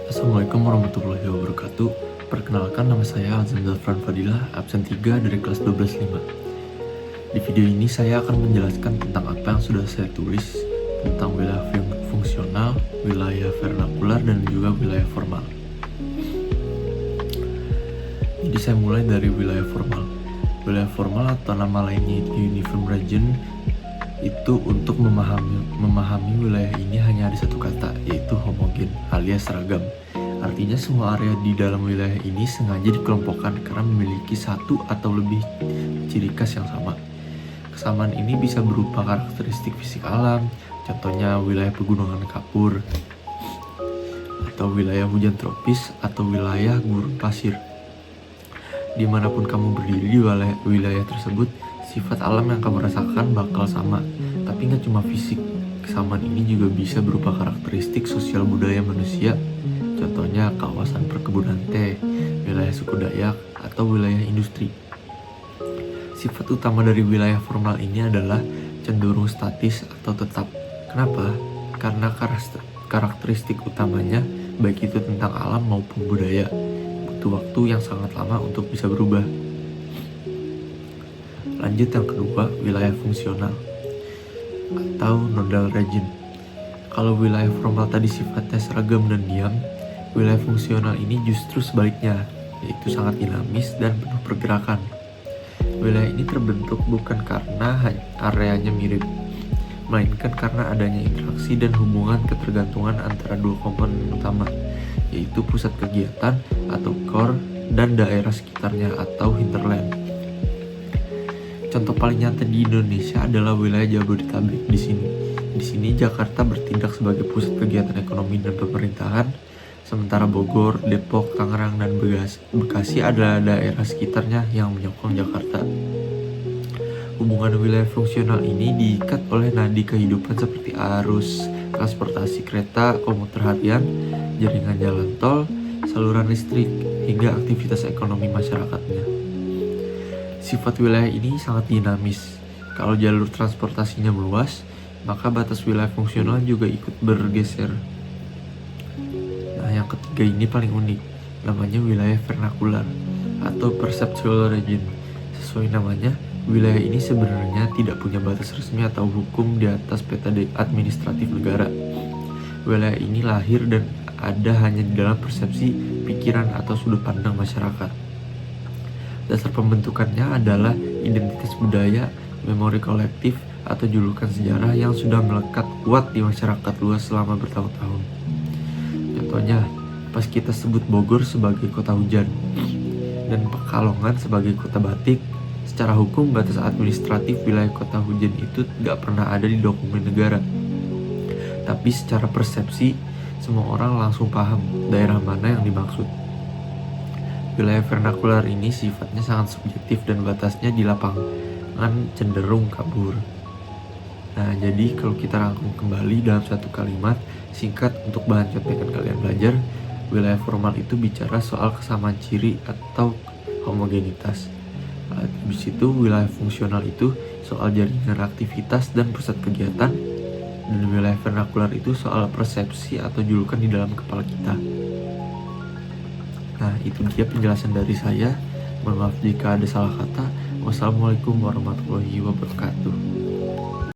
Assalamualaikum warahmatullahi wabarakatuh. Perkenalkan, nama saya Azam Zafran Fadilah, absen 3 dari kelas 12-5. Di video ini saya akan menjelaskan tentang apa yang sudah saya tulis tentang wilayah fungsional, wilayah vernakular, dan juga wilayah formal. Jadi saya mulai dari wilayah formal. Wilayah formal atau nama lainnya itu uniform region itu untuk memahami wilayah ini hanya ada satu kata, yaitu homogen alias seragam. Artinya semua area di dalam wilayah ini sengaja dikelompokkan karena memiliki satu atau lebih ciri khas yang sama. Kesamaan ini bisa berupa karakteristik fisik alam, contohnya wilayah pegunungan kapur, atau wilayah hujan tropis, atau wilayah gurun pasir. Dimanapun kamu berdiri di wilayah tersebut, sifat alam yang kamu rasakan bakal sama. Tapi nggak cuma fisik, kesamaan ini juga bisa berupa karakteristik sosial budaya manusia, contohnya kawasan perkebunan teh, wilayah suku Dayak, atau wilayah industri. Sifat utama dari wilayah formal ini adalah cenderung statis atau tetap. Kenapa? Karena karakteristik utamanya, baik itu tentang alam maupun budaya, butuh waktu yang sangat lama untuk bisa berubah. Lanjut yang kedua, wilayah fungsional atau nodal region. Kalau wilayah formal tadi sifatnya seragam dan diam, wilayah fungsional ini justru sebaliknya, yaitu sangat dinamis dan penuh pergerakan. Wilayah ini terbentuk bukan karena areanya mirip, melainkan karena adanya interaksi dan hubungan ketergantungan antara dua komponen utama, yaitu pusat kegiatan atau core dan daerah sekitarnya atau hinterland. Contoh paling nyata di Indonesia adalah wilayah Jabodetabek. Di sini Jakarta bertindak sebagai pusat kegiatan ekonomi dan pemerintahan, sementara Bogor, Depok, Tangerang, dan Bekasi adalah daerah sekitarnya yang menyokong Jakarta. Hubungan wilayah fungsional ini diikat oleh nadi kehidupan seperti arus transportasi kereta komuter harian, jaringan jalan tol, saluran listrik, hingga aktivitas ekonomi masyarakatnya. Sifat wilayah ini sangat dinamis. Kalau jalur transportasinya meluas, maka batas wilayah fungsional juga ikut bergeser. Nah, yang ketiga ini paling unik, namanya wilayah vernakular atau perceptual region. Sesuai namanya, wilayah ini sebenarnya tidak punya batas resmi atau hukum di atas peta administratif negara. Wilayah ini lahir dan ada hanya di dalam persepsi, pikiran, atau sudut pandang masyarakat. Dasar pembentukannya adalah identitas budaya, memori kolektif, atau julukan sejarah yang sudah melekat kuat di masyarakat luas selama bertahun-tahun. Contohnya, pas kita sebut Bogor sebagai kota hujan dan Pekalongan sebagai kota batik, secara hukum batas administratif wilayah kota hujan itu gak pernah ada di dokumen negara. Tapi secara persepsi, semua orang langsung paham daerah mana yang dimaksud. Wilayah vernakular ini sifatnya sangat subjektif dan batasnya di lapangan cenderung kabur. Nah, jadi kalau kita rangkum kembali dalam satu kalimat singkat untuk bahan contekan kalian belajar, wilayah formal itu bicara soal kesamaan ciri atau homogenitas. Habis itu wilayah fungsional itu soal jaringan aktivitas dan pusat kegiatan, dan wilayah vernakular itu soal persepsi atau julukan di dalam kepala kita. Nah, itu dia penjelasan dari saya. Mohon maaf jika ada salah kata. Wassalamualaikum warahmatullahi wabarakatuh.